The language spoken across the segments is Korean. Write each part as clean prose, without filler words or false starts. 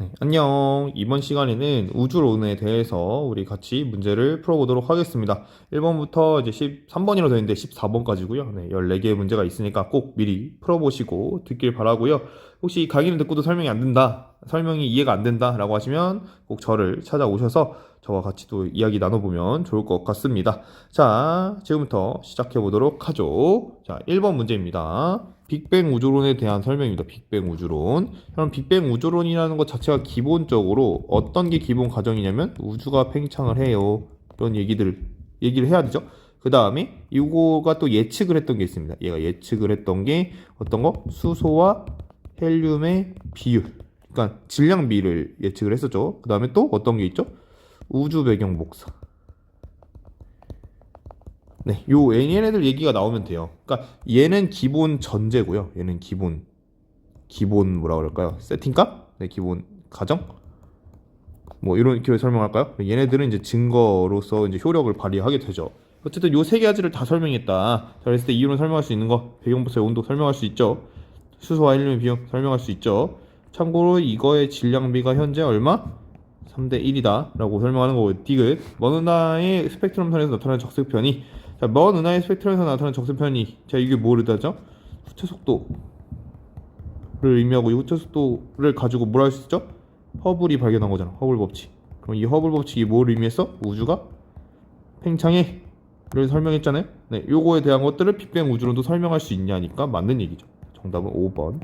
네, 안녕. 이번 시간에는 우주론에 대해서 우리 같이 문제를 풀어보도록 하겠습니다. 1번부터 이제 13번이라고 되어 있는데 14번까지고요. 네, 14개의 문제가 있으니까 꼭 미리 풀어보시고 듣길 바라고요. 혹시 강의를 듣고도 설명이 안 된다, 설명이 이해가 안 된다 라고 하시면 꼭 저를 찾아오셔서 저와 같이 또 이야기 나눠보면 좋을 것 같습니다. 자, 지금부터 시작해 보도록 하죠. 자, 1번 문제입니다. 빅뱅 우주론에 대한 설명입니다. 빅뱅 우주론. 그럼 빅뱅 우주론이라는 것 자체가 기본적으로 어떤 게 기본 가정이냐면 우주가 팽창을 해요. 이런 얘기를 해야 되죠. 그 다음에 이거가 또 예측을 했던 게 있습니다. 얘가 예측을 했던 게 어떤 거? 수소와 헬륨의 비율. 그러니까 질량비를 예측을 했었죠. 그 다음에 또 어떤 게 있죠? 우주 배경 복사. 네, 얘네들 얘기가 나오면 돼요. 그러니까 얘는 기본 전제고요. 얘는 기본 뭐라 그럴까요? 세팅값? 네, 기본 가정? 뭐 이렇게 설명할까요? 얘네들은 이제 증거로서 이제 효력을 발휘하게 되죠. 어쨌든 요 세 가지를 다 설명했다. 자, 그랬을 때 이유는 설명할 수 있는 거, 배경부서의 온도 설명할 수 있죠. 수소와 헬륨의 비용 설명할 수 있죠. 참고로 이거의 질량비가 현재 얼마? 3대 1이다 라고 설명하는 거고, 디귿. 먼 은하의 스펙트럼선에서 나타나는 적색편이, 자, 먼 은하의 스펙트럼에서 나타나는 적색편이, 자, 이게 뭐를 따져? 후체 속도를 의미하고, 이 후체 속도를 가지고 뭘 할 수 있죠? 허블이 발견한 거잖아. 허블 법칙. 그럼 이 허블 법칙이 뭘 의미했어? 우주가 팽창해 를 설명했잖아요. 네, 요거에 대한 것들을 빅뱅 우주론도 설명할 수 있냐니까 맞는 얘기죠. 정답은 5번.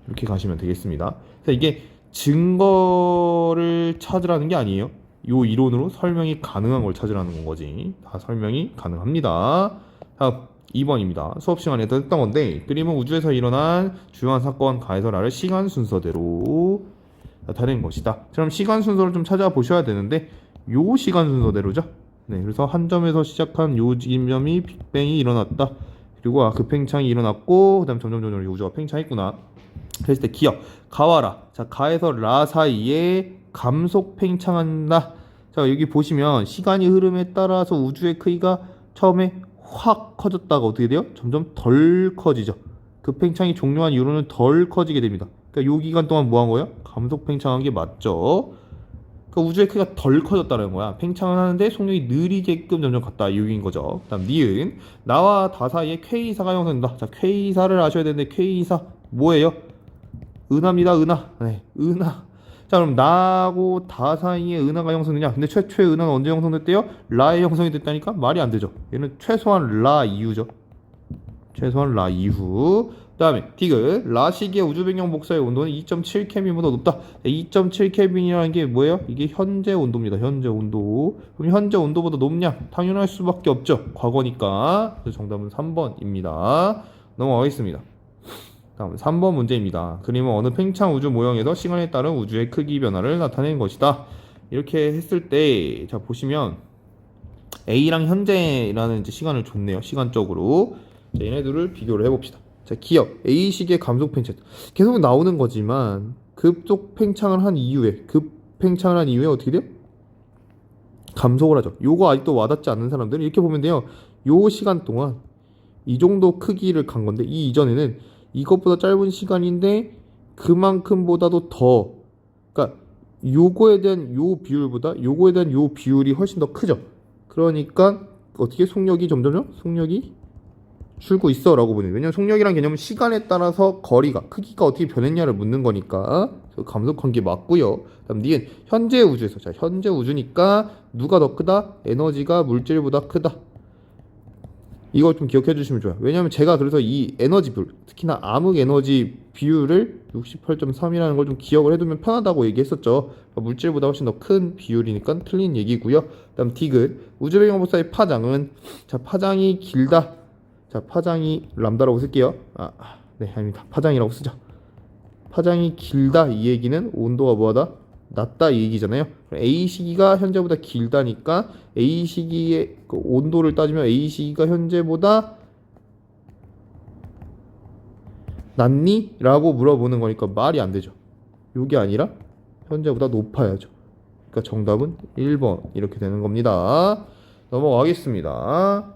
이렇게 가시면 되겠습니다. 이게 증거를 찾으라는 게 아니에요. 요 이론으로 설명이 가능한 걸 찾으라는 거지. 다 설명이 가능합니다. 다음 2번입니다. 수업 시간에 했던 건데, 그림은 우주에서 일어난 주요한 사건 가에서 나를 시간 순서대로 나타낸 것이다. 그럼 시간 순서를 좀 찾아보셔야 되는데, 요 시간 순서대로죠. 네, 그래서 한 점에서 시작한 요 지점이 빅뱅이 일어났다. 그리고 그 팽창이 일어났고, 그 다음 점점 우주가 팽창했구나. 그랬을 때 기억, 가와라. 자, 가에서 라 사이에 감속 팽창한다. 자, 여기 보시면 시간이 흐름에 따라서 우주의 크기가 처음에 확 커졌다가 어떻게 돼요? 점점 덜 커지죠. 그 팽창이 종료한 이후로는 덜 커지게 됩니다. 그러니까 요 기간 동안 뭐 한 거예요? 감속 팽창한 게 맞죠. 그러니까 우주의 크기가 덜 커졌다는 거야. 팽창을 하는데 속력이 느리게끔 점점 갔다. 이 얘기인 거죠. 그다음 니은, 나와 다 사이에 쾌이사가 형성된다. 자, 쾌이사를 아셔야 되는데, 쾌이사 뭐예요? 은하입니다. 은하. 네, 은하. 자, 그럼 나하고 다 사이에 은하가 형성되냐? 근데 최초의 은하는 언제 형성됐대요? 라에 형성이 됐다니까? 말이 안 되죠. 얘는 최소한 라 이후죠. 최소한 라 이후. 그 다음에 디귿, 라 시기의 우주 배경 복사의 온도는 2.7켈빈보다 높다. 2.7켈빈이라는 게 뭐예요? 이게 현재 온도입니다. 현재 온도. 그럼 현재 온도보다 높냐? 당연할 수밖에 없죠. 과거니까. 그래서 정답은 3번입니다. 넘어가겠습니다. 다음 3번 문제입니다. 그림은 어느 팽창 우주 모형에서 시간에 따른 우주의 크기 변화를 나타낸 것이다. 이렇게 했을 때, 자, 보시면 A랑 현재라는 이제 시간을 줬네요. 시간적으로. 자, 얘네들을 비교를 해봅시다. 자, 기억. A식의 감속 팽창. 계속 나오는 거지만, 급속 팽창을 한 이후에 어떻게 돼요? 감속을 하죠. 요거 아직도 와닿지 않는 사람들은 이렇게 보면 돼요. 요 시간 동안 이 정도 크기를 간 건데, 이 이전에는 이것보다 짧은 시간인데 그만큼보다도 더, 그러니까 요거에 대한 요 비율보다 요거에 대한 요 비율이 훨씬 더 크죠. 그러니까 어떻게 속력이 점점 속력이 줄고 있어 라고 보네요. 왜냐면 속력이란 개념은 시간에 따라서 크기가 어떻게 변했냐를 묻는 거니까 감속한 게 맞고요. 다음 니은, 현재 우주에서. 자, 현재 우주니까 누가 더 크다? 에너지가 물질보다 크다. 이걸 좀 기억해 주시면 좋아요. 왜냐면 제가 그래서 이 에너지 비율, 특히나 암흑 에너지 비율을 68.3이라는 걸 좀 기억을 해두면 편하다고 얘기했었죠. 그러니까 물질보다 훨씬 더 큰 비율이니까 틀린 얘기고요. 다음 디귿, 우주 배경 복사의 파장은, 자, 파장이 길다. 자, 파장이 람다라고 쓸게요. 네, 아닙니다. 파장이라고 쓰죠. 파장이 길다 이 얘기는 온도가 뭐하다? 낮다 이 얘기잖아요. A 시기가 현재보다 길다니까 A 시기의 그 온도를 따지면 A 시기가 현재보다 낮니? 라고 물어보는 거니까 말이 안 되죠. 요게 아니라 현재보다 높아야죠. 그러니까 정답은 1번 이렇게 되는 겁니다. 넘어가겠습니다.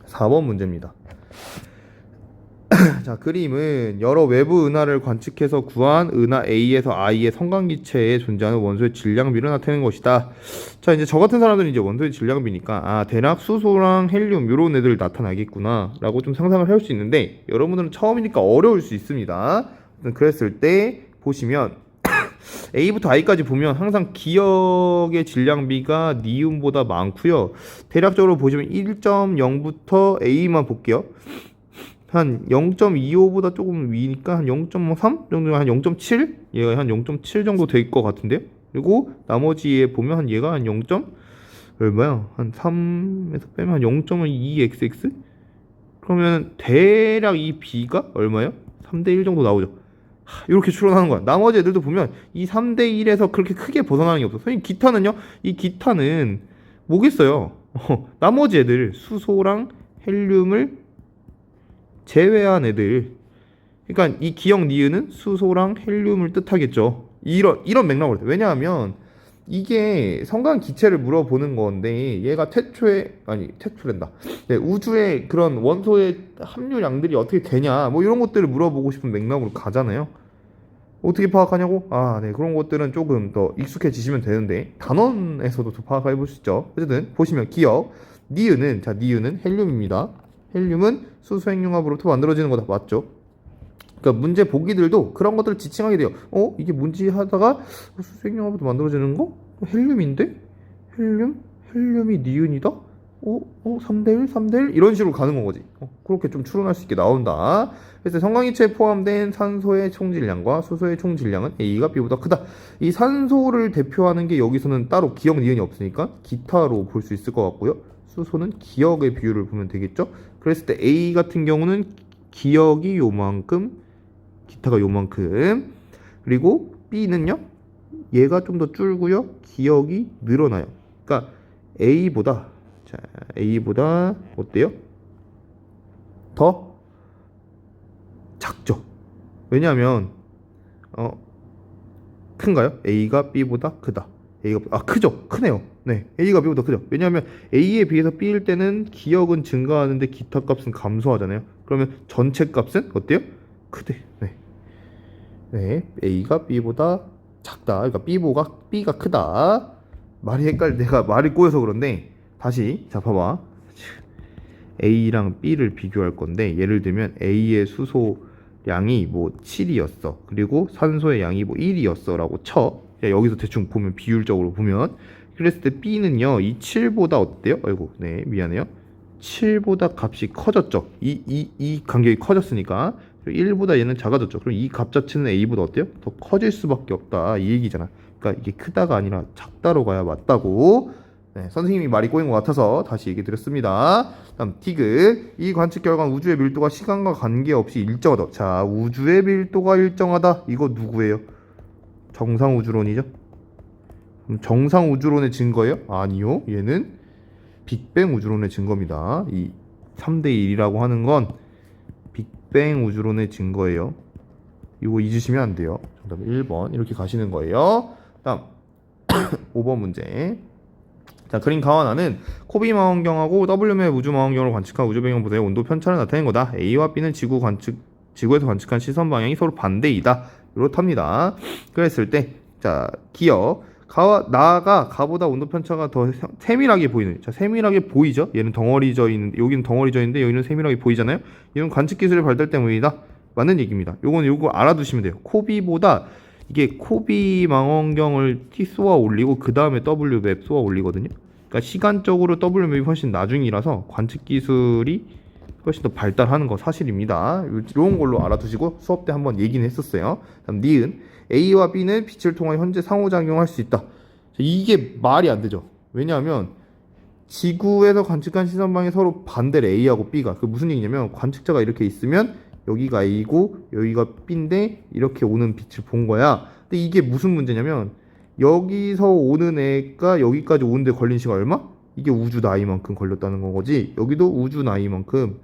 4번 문제입니다. 자, 그림은 여러 외부 은하를 관측해서 구한 은하 A에서 I의 성간기체에 존재하는 원소의 질량비를 나타내는 것이다. 자, 이제 저 같은 사람들은 이제 원소의 질량비니까 대략 수소랑 헬륨 요런 애들 나타나겠구나 라고 좀 상상을 할 수 있는데, 여러분들은 처음이니까 어려울 수 있습니다. 그랬을 때 보시면 A부터 I까지 보면 항상 기억의 질량비가 니움보다 많고요. 대략적으로 보시면 1.0부터 A만 볼게요. 한 0.25보다 조금 위니까 한 0.3 정도, 한 0.7? 얘가 한 0.7 정도 될 것 같은데요. 그리고 나머지에 보면 한 얘가 한 0. 얼마야? 한 3에서 빼면 한 0.2xx? 그러면 대략 이 B가 얼마예요? 3대1 정도 나오죠. 이렇게 추론하는 거야. 나머지 애들도 보면 이 3대1에서 그렇게 크게 벗어나는 게 없어. 선생님, 기타는요? 이 기타는 뭐겠어요? 나머지 애들, 수소랑 헬륨을 제외한 애들. 그러니까 이 기억 니은은 수소랑 헬륨을 뜻하겠죠. 이런 맥락으로 돼. 왜냐하면 이게 성간 기체를 물어보는 건데, 얘가 태초랜다. 네, 우주의 그런 원소의 함유량들이 어떻게 되냐, 뭐 이런 것들을 물어보고 싶은 맥락으로 가잖아요. 어떻게 파악하냐고? 네, 그런 것들은 조금 더 익숙해지시면 되는데, 단원에서도 더 파악해 볼 수 있죠. 어쨌든 보시면 기억 니은은, 니은은 헬륨입니다. 헬륨은 수소핵융합으로부터 만들어지는 거다. 맞죠? 그러니까 문제 보기들도 그런 것들을 지칭하게 돼요. 이게 뭔지 하다가 수소핵융합으로 만들어지는 거? 헬륨인데? 헬륨이 니은이다? 3대1? 3대1? 이런 식으로 가는 거지. 그렇게 좀 추론할 수 있게 나온다. 그래서 성강기체에 포함된 산소의 총질량과 수소의 총질량은 A가 B보다 크다. 이 산소를 대표하는 게 여기서는 따로 기억 니은이 없으니까 기타로 볼 수 있을 것 같고요. 수소는 기억의 비율을 보면 되겠죠. 그랬을 때 A 같은 경우는 기억이 요만큼, 기타가 요만큼. 그리고 B는요, 얘가 좀 더 줄고요, 기억이 늘어나요. 그러니까 A보다 어때요? 더 작죠. 왜냐하면 큰가요? A가 B보다 크다. 크죠. 크네요. 네, A가 B보다 크죠. 왜냐하면 A에 비해서 B일 때는 기억은 증가하는데 기타 값은 감소하잖아요. 그러면 전체 값은 어때요? 크대. 네, A가 B보다 작다. 그러니까 B가 크다. 내가 말이 꼬여서 그런데, 다시 자 봐봐. A랑 B를 비교할 건데, 예를 들면 A의 수소량이 뭐 7이었어. 그리고 산소의 양이 뭐 1이었어 라고 쳐. 여기서 대충 보면, 비율적으로 보면, 그랬을 때 B는요, 이 7보다 어때요? 아이고, 네, 미안해요. 7보다 값이 커졌죠. 이 간격이 커졌으니까. 1보다 얘는 작아졌죠. 그럼 이 값 자체는 A보다 어때요? 더 커질 수밖에 없다, 이 얘기잖아. 그러니까 이게 크다가 아니라 작다로 가야 맞다고. 네, 선생님이 말이 꼬인 것 같아서 다시 얘기 드렸습니다. 다음 티그. 이 관측 결과는 우주의 밀도가 시간과 관계없이 일정하다. 자, 우주의 밀도가 일정하다. 이거 누구예요? 정상우주론이죠. 그럼 정상우주론의 증거예요? 아니요. 얘는 빅뱅 우주론의 증거입니다. 이 3대1이라고 하는 건 빅뱅 우주론의 증거예요. 이거 잊으시면 안 돼요. 정답 1번 이렇게 가시는 거예요. 다음 5번 문제. 자, 그림 가완화는 코비 망원경하고 W맵 우주 망원경으로 관측한 우주 배경보다의 온도 편차를 나타낸 거다. A와 B는 지구에서 관측한 시선 방향이 서로 반대이다. 이렇답니다. 그랬을 때, 자, 기억. 나가 가보다 온도 편차가 더 세밀하게 보이는. 자, 세밀하게 보이죠? 얘는 덩어리져 있는, 여기는 덩어리져 있는데 여기는 세밀하게 보이잖아요. 이건 관측 기술의 발달 때문이다. 맞는 얘기입니다. 요거 알아두시면 돼요. 코비보다, 이게 코비 망원경을 T 쏘아 올리고 그 다음에 W맵 쏘아 올리거든요. 그러니까 시간적으로 W맵이 훨씬 나중이라서 관측 기술이 훨씬 더 발달하는 거 사실입니다. 이런 걸로 알아두시고 수업 때 한번 얘기는 했었어요. 다음 니은. A와 B는 빛을 통해 현재 상호작용할 수 있다. 이게 말이 안 되죠. 왜냐하면 지구에서 관측한 시선 방향이 서로 반대래. A하고 B가. 그 무슨 얘기냐면, 관측자가 이렇게 있으면 여기가 A고 여기가 B인데 이렇게 오는 빛을 본 거야. 근데 이게 무슨 문제냐면, 여기서 오는 애가 여기까지 오는데 걸린 시간 얼마? 이게 우주 나이만큼 걸렸다는 거지. 여기도 우주 나이만큼.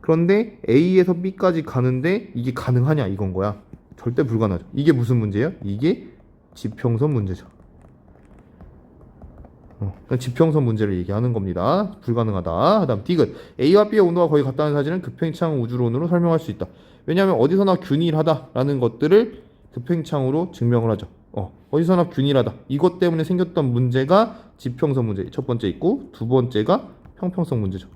그런데 A에서 B까지 가는데 이게 가능하냐, 이건 거야. 절대 불가능하죠. 이게 무슨 문제예요? 이게 지평선 문제죠. 그러니까 지평선 문제를 얘기하는 겁니다. 불가능하다. 그다음 디귿. A와 B의 온도가 거의 같다는 사실은 급팽창 우주론으로 설명할 수 있다. 왜냐하면 어디서나 균일하다라는 것들을 급팽창으로 증명을 하죠. 어디서나 균일하다. 이것 때문에 생겼던 문제가 지평선 문제 첫 번째 있고 두 번째가 평평성 문제죠.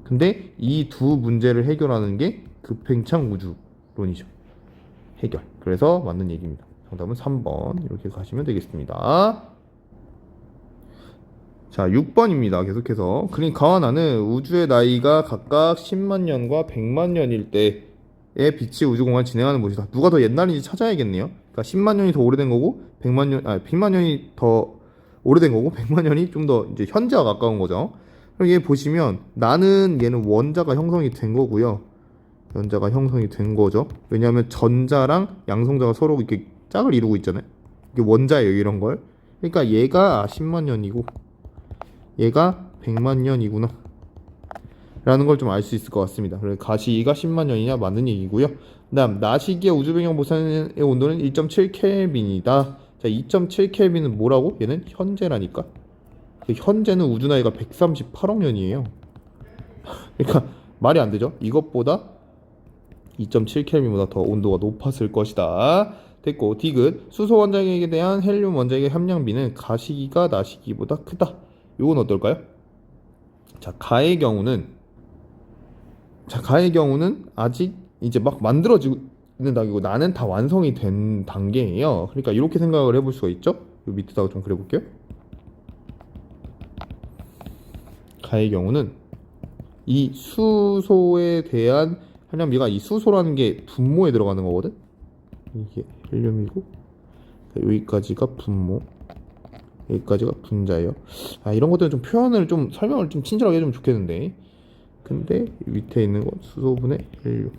근데 이 두 문제를 해결하는 게 급팽창 우주론이죠. 해결. 그래서 맞는 얘기입니다. 정답은 3번 이렇게 가시면 되겠습니다. 자, 6번입니다. 계속해서 그러니까 나는 우주의 나이가 각각 10만 년과 100만 년일 때의 빛이 우주공간을 진행하는 곳이다. 누가 더 옛날인지 찾아야겠네요. 그러니까 10만 년이 더 오래된 거고 100만 년이 더 오래된 거고 100만 년이 좀 더 이제 현재와 가까운 거죠. 여기 보시면 나는 얘는 원자가 형성이 된 거고요. 원자가 형성이 된 거죠. 왜냐하면 전자랑 양성자가 서로 이렇게 짝을 이루고 있잖아요. 이게 원자예요, 이런 걸. 그러니까 얘가 10만 년이고 얘가 100만 년이구나 라는 걸 좀 알 수 있을 것 같습니다. 그래서 가시가 10만 년이냐 맞는 얘기고요. 그다음 나시기의 우주배경 보산의 온도는 1.7켈빈이다. 자, 2.7켈빈은 뭐라고? 얘는 현재라니까. 현재는 우주 나이가 138억 년이에요. 그러니까 말이 안 되죠. 이것보다 2.7켈빈보다 더 온도가 높았을 것이다. 됐고 디귿. 수소 원자핵에 대한 헬륨 원자핵의 함량비는 가시기가 나시기보다 크다. 이건 어떨까요? 자, 가의 경우는 아직 이제 막 만들어지고 있는 단계고 나는 다 완성이 된 단계예요. 그러니까 이렇게 생각을 해볼 수가 있죠. 요 밑에다가 좀 그려볼게요. 가의 경우는 이 수소에 대한 함량비가 이 수소라는 게 분모에 들어가는 거거든. 이게 헬륨이고 여기까지가 분모, 여기까지가 분자예요. 이런 것들은 좀 표현을 좀 설명을 좀 친절하게 해주면 좋겠는데, 근데 밑에 있는 건 수소분의 헬륨,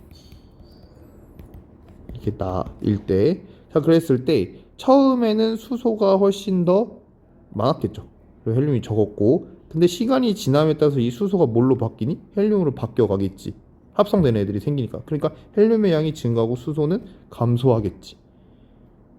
이게 나일 때, 자 그랬을 때 처음에는 수소가 훨씬 더 많았겠죠. 그리고 헬륨이 적었고, 근데 시간이 지남에 따라서 이 수소가 뭘로 바뀌니? 헬륨으로 바뀌어가겠지. 합성되는 애들이 생기니까. 그러니까 헬륨의 양이 증가하고 수소는 감소하겠지.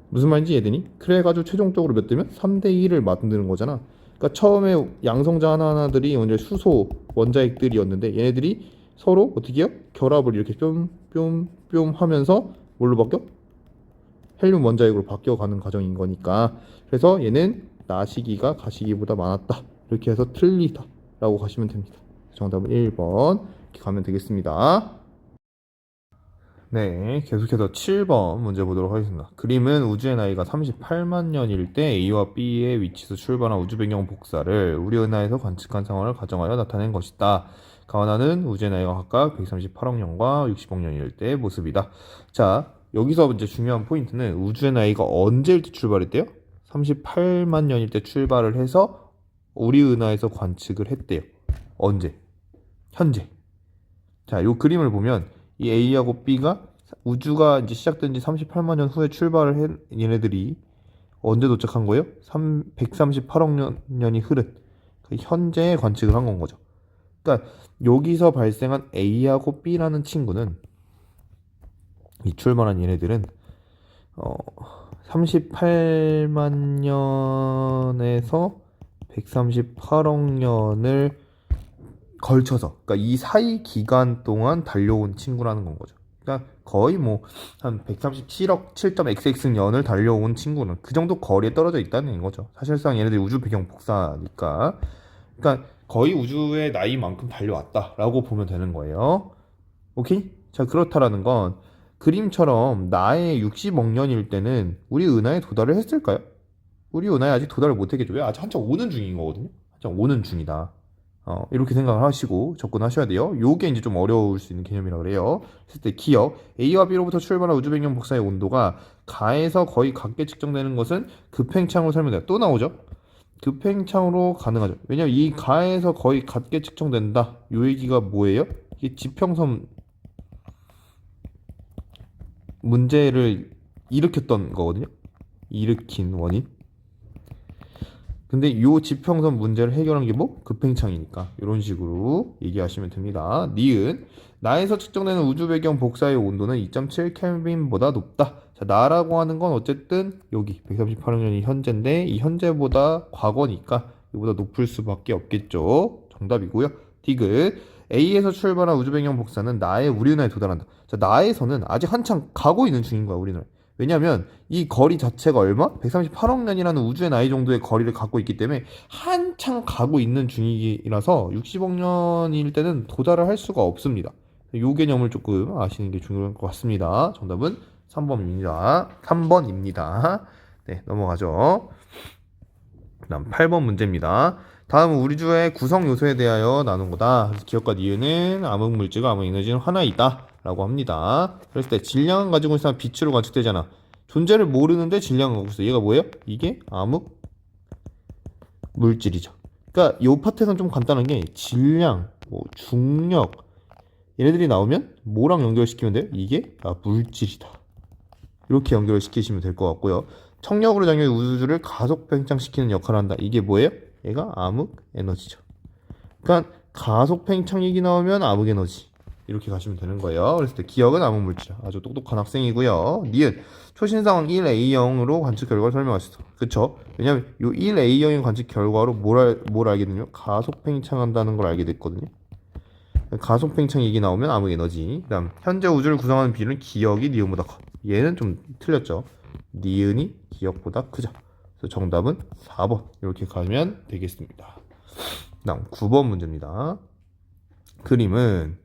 무슨 말인지 이해되니? 그래가지고 최종적으로 몇 대면 3대1을 만드는 거잖아. 그러니까 처음에 양성자 하나하나들이 먼저 수소 원자핵들이었는데 얘네들이 서로 어떻게 해요? 결합을 이렇게 뿅뿅뿅 하면서 뭘로 바뀌어? 헬륨 원자핵으로 바뀌어가는 과정인 거니까. 그래서 얘는 나시기가 가시기보다 많았다. 이렇게 해서 틀리다 라고 가시면 됩니다. 정답은 1번 이렇게 가면 되겠습니다. 네, 계속해서 7번 문제 보도록 하겠습니다. 그림은 우주의 나이가 38만 년일 때 A와 B의 위치에서 출발한 우주 배경 복사를 우리 은하에서 관측한 상황을 가정하여 나타낸 것이다. 가원하는 우주의 나이가 각각 138억 년과 60억 년일 때의 모습이다. 자, 여기서 이제 중요한 포인트는 우주의 나이가 언제일 때 출발했대요? 38만 년일 때 출발을 해서 우리 은하에서 관측을 했대요. 언제? 현재. 자, 요 그림을 보면 이 A하고 B가 우주가 이제 시작된 지 38만 년 후에 출발을 해, 얘네들이 언제 도착한 거예요? 138억 년이 흐른 그 현재에 관측을 한 건 거죠. 그러니까 여기서 발생한 A하고 B라는 친구는 이 출발한 얘네들은 38만 년에서 138억 년을 걸쳐서, 그러니까 이 사이 기간 동안 달려온 친구라는 건 거죠. 그러니까 거의 뭐 한 137억 7.xx 년을 달려온 친구는 그 정도 거리에 떨어져 있다는 거죠. 사실상 얘네들이 우주 배경 복사니까. 그러니까 거의 우주의 나이만큼 달려왔다라고 보면 되는 거예요. 오케이? 자, 그렇다라는 건 그림처럼 나의 60억 년일 때는 우리 은하에 도달을 했을까요? 우리 은하에 아직 도달을 못했겠죠. 왜? 아직 한참 오는 중인 거거든요. 한참 오는 중이다. 이렇게 생각을 하시고 접근하셔야 돼요. 요게 이제 좀 어려울 수 있는 개념이라고 그래요. 그랬을 때 기억 A와 B로부터 출발한 우주 배경 복사의 온도가 가에서 거의 같게 측정되는 것은 급팽창으로 설명돼요. 또 나오죠. 급팽창으로 가능하죠. 왜냐면 이 가에서 거의 같게 측정된다. 요 얘기가 뭐예요? 이게 지평선 문제를 일으켰던 거거든요. 일으킨 원인. 근데 요 지평선 문제를 해결한 게 뭐? 급팽창이니까 이런 식으로 얘기하시면 됩니다. 니은 나에서 측정되는 우주 배경 복사의 온도는 2.7켈빈보다 높다. 자, 나라고 하는 건 어쨌든 여기 138억 년이 현재인데 이 현재보다 과거니까 이보다 높을 수밖에 없겠죠. 정답이고요. 디귿. A에서 출발한 우주 배경 복사는 나의 우리나라에 도달한다. 자, 나에서는 아직 한창 가고 있는 중인 거야, 우리나라. 왜냐면 이 거리 자체가 얼마? 138억 년이라는 우주의 나이 정도의 거리를 갖고 있기 때문에 한창 가고 있는 중이라서 60억 년일 때는 도달을 할 수가 없습니다. 이 개념을 조금 아시는 게 중요할 것 같습니다. 정답은 3번입니다. 3번입니다. 네, 넘어가죠. 다음 8번 문제입니다. 다음은 우주의 구성 요소에 대하여 나눈 거다. 그래서 기억과 니은은 암흑 물질과 암흑 에너지는 하나이다 라고 합니다. 그랬을 때 질량은 가지고 있으면 빛으로 관측되잖아. 존재를 모르는데 질량을 갖고 있어. 얘가 뭐예요? 이게 암흑 물질이죠. 그러니까 이 파트에서는 좀 간단한 게 질량, 뭐 중력 얘네들이 나오면 뭐랑 연결시키면 돼요? 이게 물질이다. 이렇게 연결을 시키시면 될 것 같고요. 청력으로 작용해 우주를 가속 팽창시키는 역할을 한다. 이게 뭐예요? 얘가 암흑 에너지죠. 그러니까 가속 팽창력이 나오면 암흑 에너지. 이렇게 가시면 되는 거예요. 그랬을 때 기억은 암흑 물질. 아주 똑똑한 학생이고요. 니은 초신 상황 1A형으로 관측 결과를 설명하셨어. 그쵸? 왜냐면 이 1A형의 관측 결과로 뭘 알게 되냐면 가속 팽창한다는 걸 알게 됐거든요. 가속 팽창 얘기 나오면 암흑 에너지. 그다음 현재 우주를 구성하는 비율은 기억이 니은보다 커. 얘는 좀 틀렸죠. 니은이 기억보다 크죠. 그래서 정답은 4번 이렇게 가면 되겠습니다. 다음 9번 문제입니다. 그림은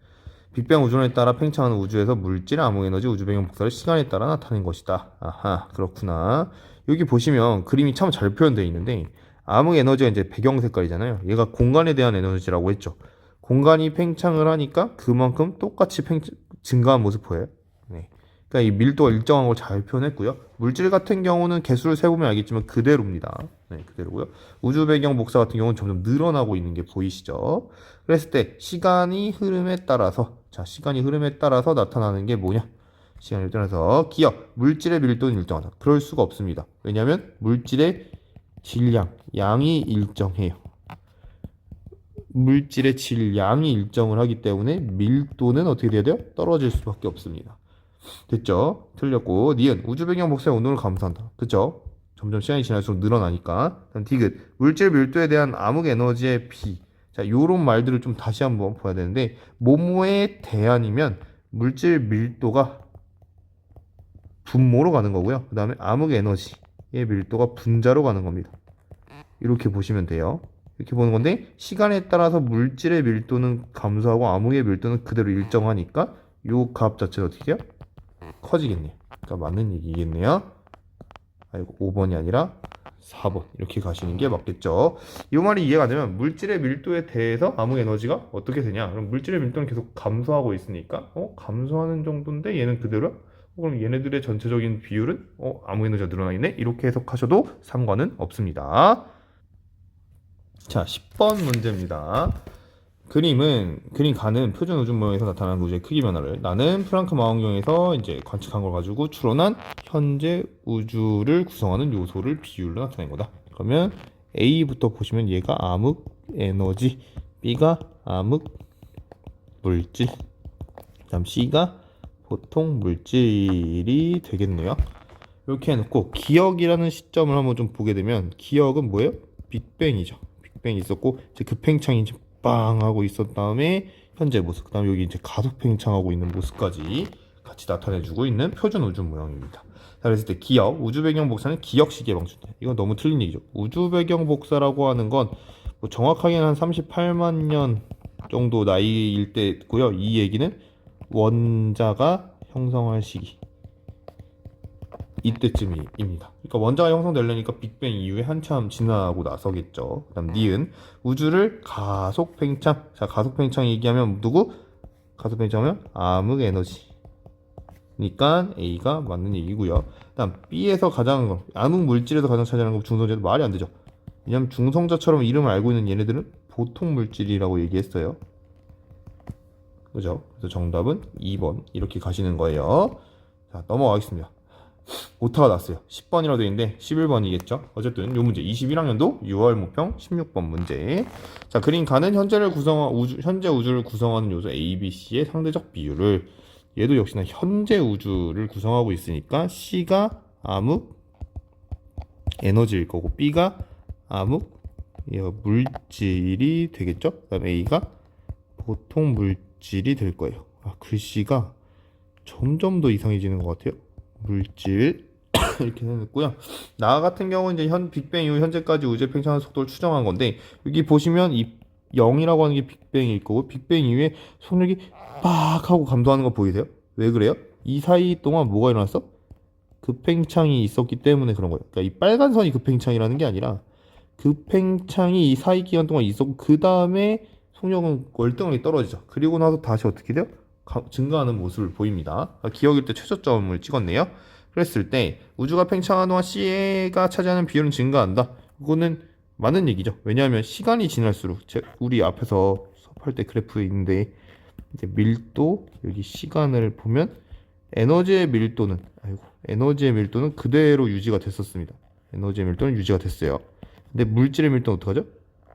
빅뱅 우주론에 따라 팽창하는 우주에서 물질, 암흑 에너지, 우주 배경 복사를 시간에 따라 나타낸 것이다. 아하, 그렇구나. 여기 보시면 그림이 참 잘 표현되어 있는데 암흑 에너지가 이제 배경 색깔이잖아요. 얘가 공간에 대한 에너지라고 했죠. 공간이 팽창을 하니까 그만큼 똑같이 증가한 모습 보여요. 네. 그러니까 이 밀도가 일정한 걸 잘 표현했고요. 물질 같은 경우는 개수를 세보면 알겠지만 그대로입니다. 네, 그대로고요. 우주 배경 복사 같은 경우는 점점 늘어나고 있는 게 보이시죠? 그랬을 때 시간이 흐름에 따라서 시간이 흐름에 따라서 나타나는 게 뭐냐? 시간을 따라서 기억, 물질의 밀도는 일정하다. 그럴 수가 없습니다. 왜냐하면 물질의 질량, 양이 일정해요. 물질의 질량이 일정을 하기 때문에 밀도는 어떻게 돼야 돼요? 떨어질 수밖에 없습니다. 됐죠? 틀렸고 니은 우주 배경 복사의 온도를 감소한다. 그쵸? 점점 시간이 지날수록 늘어나니까. 디귿 물질 밀도에 대한 암흑 에너지의 비. 자, 요런 말들을 좀 다시 한번 봐야 되는데 뭐뭐에 대한이면 물질 밀도가 분모로 가는 거고요. 그 다음에 암흑 에너지의 밀도가 분자로 가는 겁니다. 이렇게 보시면 돼요. 이렇게 보는 건데 시간에 따라서 물질의 밀도는 감소하고 암흑의 밀도는 그대로 일정하니까 요 값 자체가 어떻게 해요? 커지겠네요. 그러니까 맞는 얘기겠네요. 아이고 5번이 아니라 4번 이렇게 가시는 게 맞겠죠. 이 말이 이해가 되면 물질의 밀도에 대해서 암흑 에너지가 어떻게 되냐? 그럼 물질의 밀도는 계속 감소하고 있으니까 감소하는 정도인데 얘는 그대로? 그럼 얘네들의 전체적인 비율은 암흑 에너지가 늘어나 있네? 이렇게 해석하셔도 상관은 없습니다. 자, 10번 문제입니다. 그림 가는 표준 우주 모형에서 나타나는 우주의 크기 변화를 나는 프랑크 망원경에서 이제 관측한 걸 가지고 추론한 현재 우주를 구성하는 요소를 비율로 나타낸 거다. 그러면 A부터 보시면 얘가 암흑 에너지, B가 암흑 물질, 그다음 C가 보통 물질이 되겠네요. 이렇게 해놓고 기억이라는 시점을 한번 좀 보게 되면 기억은 뭐예요? 빅뱅이죠. 빅뱅이 있었고 이제 급팽창이 이제 빵 하고 있었 다음에 현재 모습, 그 다음에 여기 이제 가속 팽창하고 있는 모습까지 같이 나타내주고 있는 표준 우주 모형입니다. 자, 그랬을 때 기억, 우주 배경 복사는 기억 시기에 방출돼. 이건 너무 틀린 얘기죠. 우주 배경 복사라고 하는 건 뭐 정확하게는 한 38만 년 정도 나이일 때고요. 이 얘기는 원자가 형성할 시기 이때쯤입니다. 그러니까 원자가 형성되려니까 빅뱅 이후에 한참 지나고 나서겠죠. 그 다음 니은 우주를 가속 팽창. 자, 가속 팽창 얘기하면 누구? 가속 팽창하면 암흑 에너지니까 A가 맞는 얘기고요. 그 다음 B에서 가장 암흑 물질에서 가장 차지하는 거 중성자도 말이 안 되죠. 왜냐면 중성자처럼 이름을 알고 있는 얘네들은 보통 물질이라고 얘기했어요. 그죠? 그래서 정답은 2번 이렇게 가시는 거예요. 자, 넘어가겠습니다. 오타가 났어요. 10번이라고 되어 있는데 11번이겠죠. 어쨌든 이 문제 21학년도 6월 모평 16번 문제. 자, 그림 가는 현재 우주를 구성하는 요소 A, B, C의 상대적 비율을 얘도 역시나 현재 우주를 구성하고 있으니까 C가 암흑 에너지일 거고 B가 암흑 물질이 되겠죠. 그 다음에 A가 보통 물질이 될 거예요. 글씨가 점점 더 이상해지는 것 같아요. 물질 이렇게 해놨고요. 나 같은 경우는 이제 빅뱅 이후 현재까지 우주의 팽창하는 속도를 추정한 건데, 여기 보시면 이 0이라고 하는 게 빅뱅일 거고, 빅뱅 이후에 속력이 빡 하고 감도하는 거 보이세요? 왜 그래요? 이 사이 동안 뭐가 일어났어? 급팽창이 있었기 때문에 그런 거예요. 그러니까 이 빨간 선이 급팽창이라는 게 아니라 급팽창이 이 사이 기간 동안 있었고, 그 다음에 속력은 월등하게 떨어지죠. 그리고 나서 다시 어떻게 돼요? 증가하는 모습을 보입니다. 기억일 때 최저점을 찍었네요. 그랬을 때 우주가 팽창하는 동안 C가 차지하는 비율은 증가한다. 그거는 맞는 얘기죠. 왜냐하면 시간이 지날수록 우리 앞에서 수업할 때 그래프에 있는데, 이제 밀도, 여기 시간을 보면 에너지의 밀도는 그대로 유지가 됐었습니다. 에너지의 밀도는 유지가 됐어요. 근데 물질의 밀도는 어떡하죠?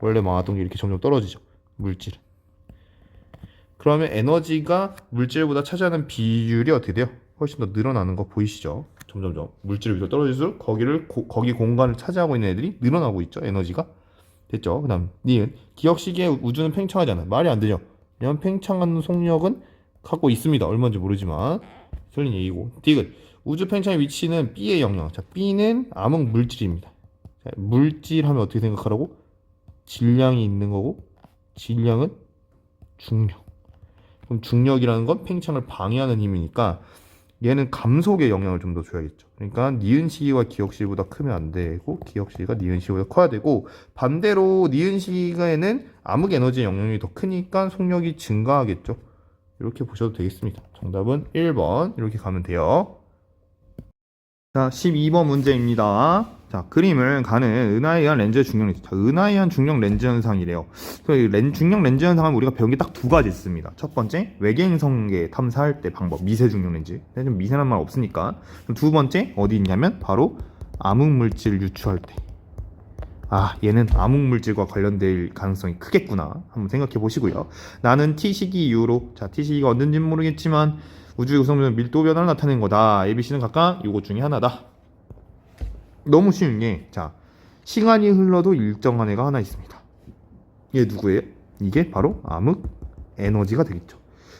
원래 많았던 게 이렇게 점점 떨어지죠. 물질은. 그러면 에너지가 물질보다 차지하는 비율이 어떻게 돼요? 훨씬 더 늘어나는 거 보이시죠? 점점점 물질의 비율이 떨어질수록 거기 공간을 차지하고 있는 애들이 늘어나고 있죠. 에너지가. 됐죠? 그 다음 니은 기억 시기에 우주는 팽창하잖아. 말이 안 되죠. 왜냐면 팽창하는 속력은 갖고 있습니다. 얼마인지 모르지만 틀린 얘기고. 디귿 우주 팽창의 위치는 B의 영역. 자, B는 암흑 물질입니다. 자, 물질 하면 어떻게 생각하라고? 질량이 있는 거고, 질량은 중력. 그럼 중력이라는 건 팽창을 방해하는 힘이니까 얘는 감속에 영향을 좀 더 줘야겠죠. 그러니까 니은 시기가 기억 시기보다 크면 안 되고, 기억 시기가 니은 시기보다 커야 되고, 반대로 니은 시기에는 암흑 에너지의 영향이 더 크니까 속력이 증가하겠죠. 이렇게 보셔도 되겠습니다. 정답은 1번 이렇게 가면 돼요. 자, 12번 문제입니다. 자, 그림을 가는 은하에 의한 렌즈의 중력 렌즈. 자, 은하에 의한 중력 렌즈 현상이래요. 중력 렌즈 현상은 우리가 배운 게 딱 두 가지 있습니다. 첫 번째, 외계인 성계 탐사할 때 방법, 미세 중력 렌즈. 근데 좀 미세란 말 없으니까. 그럼 두 번째, 어디 있냐면 바로 암흑 물질 유추할 때. 얘는 암흑 물질과 관련될 가능성이 크겠구나. 한번 생각해 보시고요. 나는 T 시기 이후로, 자, T 시기가 언젠지는 모르겠지만 우주의 구성물은 밀도 변화를 나타낸 거다. ABC는 각각 이것 중에 하나다. 너무 쉬운 게, 자, 시간이 흘러도 일정한 애가 하나 있습니다. 얘 누구예요? 이게 바로 암흑 에너지가 되겠죠.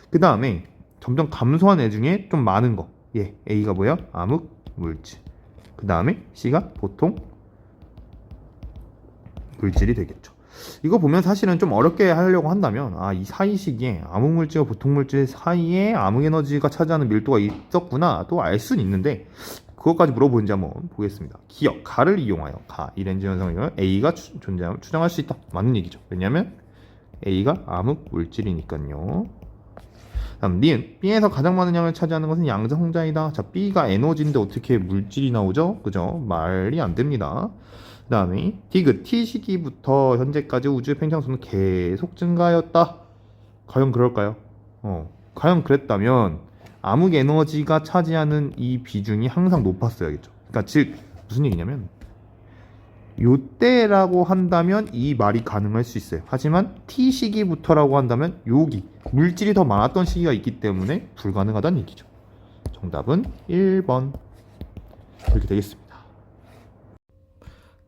그 다음에 점점 감소한 애 중에 좀 많은 거, 얘 A가 뭐야? 암흑 물질. 그 다음에 C가 보통 물질이 되겠죠. 이거 보면 사실은 좀 어렵게 하려고 한다면, 이 사이 시기에 암흑 물질과 보통 물질 사이에 암흑 에너지가 차지하는 밀도가 있었구나 또 알 수는 있는데, 그것까지 물어보는지 한번 보겠습니다. 기억, 가를 이용하여 이 렌즈 현상을 A가 존재함을 추정할 수 있다. 맞는 얘기죠. 왜냐하면 A가 암흑 물질이니까요. 다음 니은 B에서 가장 많은 양을 차지하는 것은 양성자이다. 자, B가 에너지인데 어떻게 물질이 나오죠? 그죠? 말이 안 됩니다. 그 다음에 디귿 T 시기부터 현재까지 우주의 팽창수는 계속 증가하였다. 과연 그럴까요? 과연 그랬다면 암흑 에너지가 차지하는 이 비중이 항상 높았어야겠죠. 그러니까 즉 무슨 얘기냐면, 요때라고 한다면 이 말이 가능할 수 있어요. 하지만 T 시기부터라고 한다면 여기 물질이 더 많았던 시기가 있기 때문에 불가능하다는 얘기죠. 정답은 1번 이렇게 되겠습니다.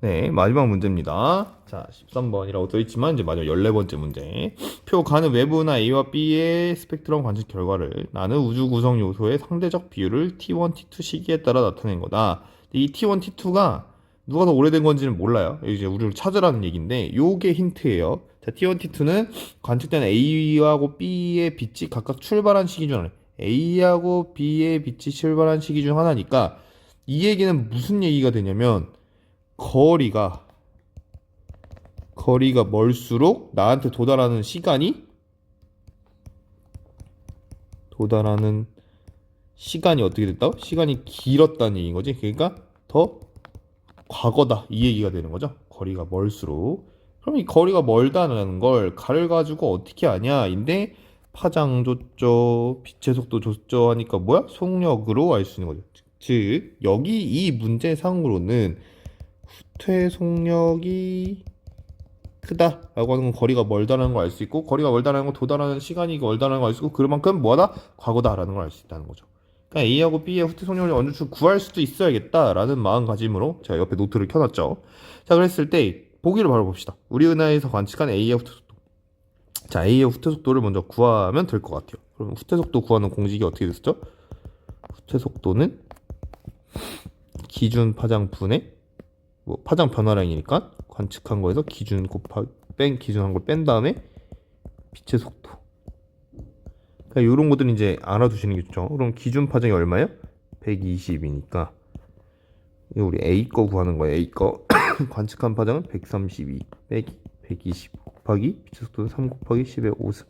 네, 마지막 문제입니다. 자, 13번이라고 써있지만 이제 마지막 14번째 문제. 표 가는 외부나 A와 B의 스펙트럼 관측 결과를 나는 우주 구성 요소의 상대적 비율을 T1, T2 시기에 따라 나타낸 거다. 이 T1, T2가 누가 더 오래된 건지는 몰라요. 이제 우주를 찾으라는 얘기인데 요게 힌트예요. 자, T1, T2는 관측된 A하고 B의 빛이 각각 출발한 시기 중 하나. A하고 B의 빛이 출발한 시기 중 하나니까 이 얘기는 무슨 얘기가 되냐면, 거리가 멀수록 나한테 도달하는 시간이 어떻게 됐다? 시간이 길었다는 얘기인 거지. 그러니까 더 과거다 이 얘기가 되는 거죠. 거리가 멀수록. 그럼 이 거리가 멀다는 걸 가를 가지고 어떻게 아냐? 인데 파장 줬죠, 빛의 속도 줬죠 하니까 뭐야? 속력으로 알 수 있는 거죠. 즉 여기 이 문제상으로는 후퇴 속력이 크다라고 하는 건 거리가 멀다라는 걸 알 수 있고, 거리가 멀다라는 건 도달하는 시간이 멀다라는 걸 알 수 있고, 그만큼 뭐다? 과거다라는 걸 알 수 있다는 거죠. 그러니까 A하고 B의 후퇴 속력을 어느 쪽 구할 수도 있어야겠다라는 마음가짐으로 제가 옆에 노트를 켜놨죠. 자, 그랬을 때 보기를 바로 봅시다. 우리 은하에서 관측한 A의 후퇴 속도. 자, A의 후퇴 속도를 먼저 구하면 될 것 같아요. 그럼 후퇴 속도 구하는 공식이 어떻게 됐었죠? 후퇴 속도는 기준 파장 분의 뭐 파장 변화량이니까 관측한 거에서 기준 곱하기 기준한 걸 뺀 다음에 빛의 속도. 그러니까 이런 것들 이제 알아두시는 게 좋죠. 그럼 기준 파장이 얼마예요? 120이니까 우리 A 거 구하는 거예요. A 거 관측한 파장은 132 빼기 120 곱하기 빛의 속도는 3 곱하기 10의 5승.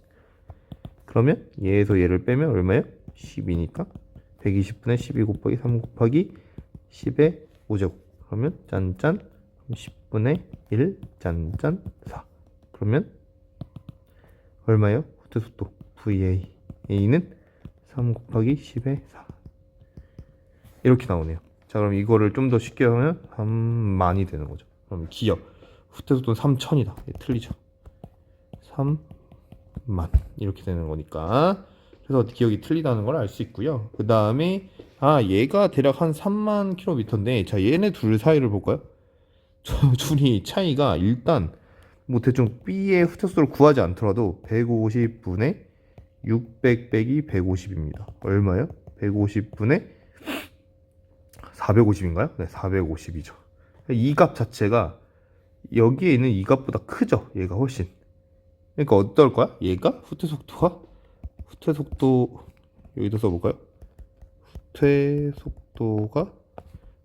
그러면 얘에서 얘를 빼면 얼마예요? 10이니까 120분의 12 곱하기 3 곱하기 10의 5제곱. 그러면 짠짠 10분의 1 짠짠 4. 그러면 얼마예요? 후퇴 속도 VA. A는 3 곱하기 10의 4. 이렇게 나오네요. 자, 그럼 이거를 좀 더 쉽게 하면 3만이 되는 거죠. 그럼 기억 후퇴 속도는 3000이다. 틀리죠. 3만 이렇게 되는 거니까. 그래서 기억이 틀리다는 걸 알 수 있고요. 그 다음에 얘가 대략 한 3만 킬로미터인데, 자, 얘네 둘 사이를 볼까요? 저 둘이 차이가 일단 뭐 대충 B의 후퇴 속도를 구하지 않더라도 150분의 600 빼기 150입니다. 얼마요? 150분의 450인가요? 네, 450이죠. 이 값 자체가 여기에 있는 이 값보다 크죠? 얘가 훨씬. 그러니까 어떨 거야? 얘가 후퇴 속도 여기다 써볼까요? 후퇴 속도가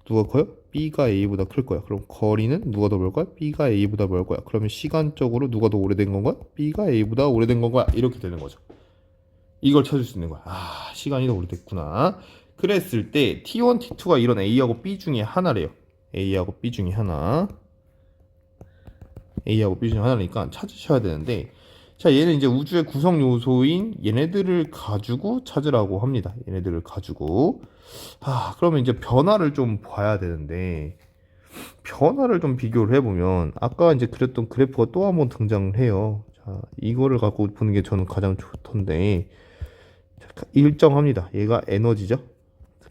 누가 커요? B가 A보다 클 거야. 그럼 거리는 누가 더 멀 거야? B가 A보다 멀 거야. 그러면 시간적으로 누가 더 오래된 건 거야? B가 A보다 오래된 건 거야. 이렇게 되는 거죠. 이걸 찾을 수 있는 거야. 시간이 더 오래됐구나. 그랬을 때 T1, T2가 이런 A하고 B 중에 하나래요. A하고 B 중에 하나. A하고 B 중에 하나니까 찾으셔야 되는데, 자, 얘는 이제 우주의 구성 요소인 얘네들을 가지고 찾으라고 합니다. 얘네들을 가지고. 그러면 이제 변화를 좀 봐야 되는데, 변화를 좀 비교를 해보면 아까 이제 그렸던 그래프가 또 한번 등장을 해요. 자, 이거를 갖고 보는 게 저는 가장 좋던데, 일정합니다. 얘가 에너지죠.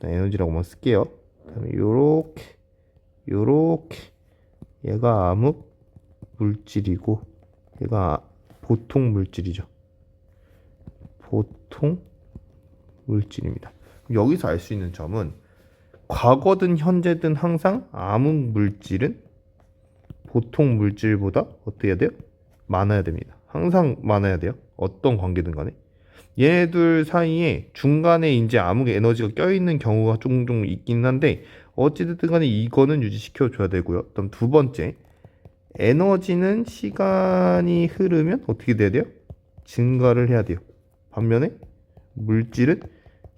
에너지라고만 쓸게요. 그다음에 요렇게 얘가 암흑 물질이고 얘가 보통 물질이죠. 보통 물질입니다. 여기서 알 수 있는 점은 과거든 현재든 항상 암흑 물질은 보통 물질보다 어떻게 해야 돼요? 많아야 됩니다. 항상 많아야 돼요. 어떤 관계든 간에. 얘네들 사이에 중간에 이제 암흑 에너지가 껴있는 경우가 종종 있긴 한데, 어찌됐든 간에 이거는 유지시켜 줘야 되고요. 그다음 두 번째, 에너지는 시간이 흐르면 어떻게 돼야 돼요? 증가를 해야 돼요. 반면에 물질은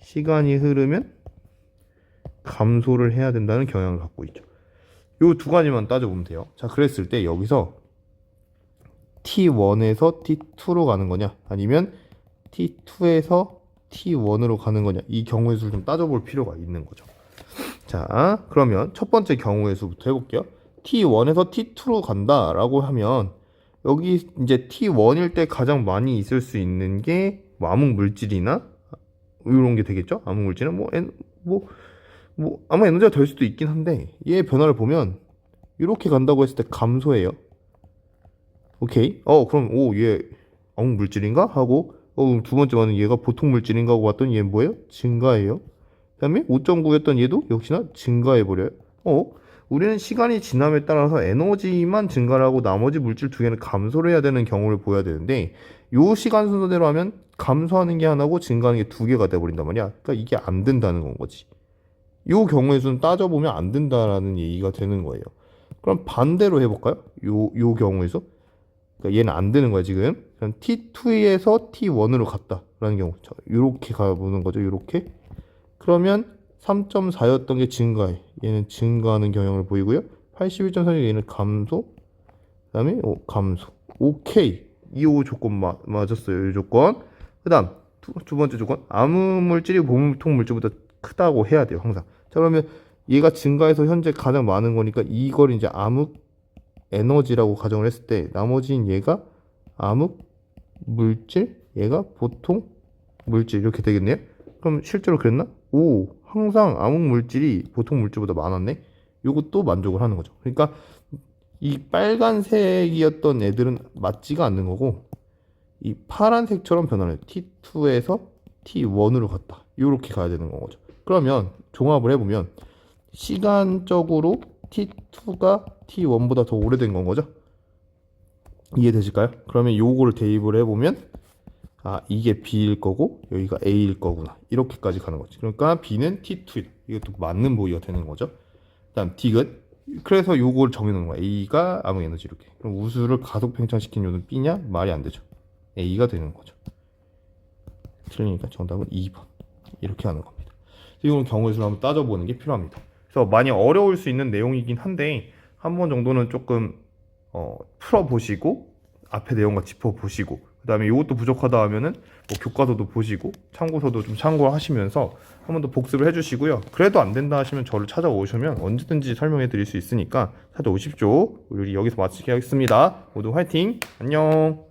시간이 흐르면 감소를 해야 된다는 경향을 갖고 있죠. 요 두 가지만 따져보면 돼요. 자, 그랬을 때 여기서 T1에서 T2로 가는 거냐, 아니면 T2에서 T1으로 가는 거냐, 이 경우의 수를 좀 따져볼 필요가 있는 거죠. 자, 그러면 첫 번째 경우의 수부터 해볼게요. T1에서 T2로 간다라고 하면 여기 이제 T1일 때 가장 많이 있을 수 있는 게 암흑 물질이나 이런 게 되겠죠. 암흑 물질은 뭐 아마 에너지가 될 수도 있긴 한데, 얘의 변화를 보면 이렇게 간다고 했을 때 감소해요. 오케이. 그럼 얘 암흑 물질인가 하고, 두 번째 반은 얘가 보통 물질인가 하고 봤더니 얘는 뭐예요? 증가해요. 그 다음에 5.9였던 얘도 역시나 증가해버려요. 우리는 시간이 지남에 따라서 에너지만 증가를 하고 나머지 물질 두 개는 감소를 해야 되는 경우를 보여야 되는데, 요 시간 순서대로 하면 감소하는 게 하나고 증가하는 게 두 개가 돼버린단 말이야. 그러니까 이게 안 된다는 건 거지. 요 경우의 수는 따져보면 안 된다라는 얘기가 되는 거예요. 그럼 반대로 해볼까요? 요 경우의 수. 그러니까 얘는 안 되는 거야 지금. 그럼 T2에서 T1으로 갔다라는 경우, 이렇게 가보는 거죠. 이렇게. 그러면 3.4였던 게 증가해. 얘는 증가하는 경향을 보이고요. 81.3 얘는 감소. 그다음에 감소. 오케이. 이 조건 맞았어요. 이 조건. 그다음 두 번째 조건. 암흑 물질이 보통 물질보다 크다고 해야 돼요. 항상. 자, 그러면 얘가 증가해서 현재 가장 많은 거니까 이걸 이제 암흑 에너지라고 가정을 했을 때 나머지인 얘가 암흑 물질, 얘가 보통 물질 이렇게 되겠네요. 그럼 실제로 그랬나? 오, 항상 암흑 물질이 보통 물질보다 많았네. 요것도 만족을 하는 거죠. 그러니까 이 빨간색이었던 애들은 맞지가 않는 거고 이 파란색처럼 변하는 T2에서 T1으로 갔다. 이렇게 가야 되는 거죠. 그러면 종합을 해보면 시간적으로 T2가 T1보다 더 오래된 건 거죠. 이해되실까요? 그러면 요거를 대입을 해보면 아 이게 B일 거고 여기가 A일 거구나 이렇게까지 가는 거지. 그러니까 B는 T2이다. 이것도 맞는 보기가 되는 거죠. 그다음 D은 그래서 요걸 정해놓는 거야. A가 암흑 에너지 이렇게. 그럼 우수를 가속 팽창시킨 요는 B냐? 말이 안 되죠. A가 되는 거죠. 틀리니까 정답은 2번 이렇게 하는 겁니다. 이건 경우의 수를 한번 따져보는 게 필요합니다. 그래서 많이 어려울 수 있는 내용이긴 한데 한 번 정도는 조금 풀어보시고 앞에 내용과 짚어보시고 그 다음에 이것도 부족하다 하면은 뭐 교과서도 보시고 참고서도 좀 참고하시면서 한 번 더 복습을 해주시고요. 그래도 안 된다 하시면 저를 찾아오시면 언제든지 설명해 드릴 수 있으니까 찾아오십시오. 우리 여기서 마치게 하겠습니다. 모두 화이팅! 안녕!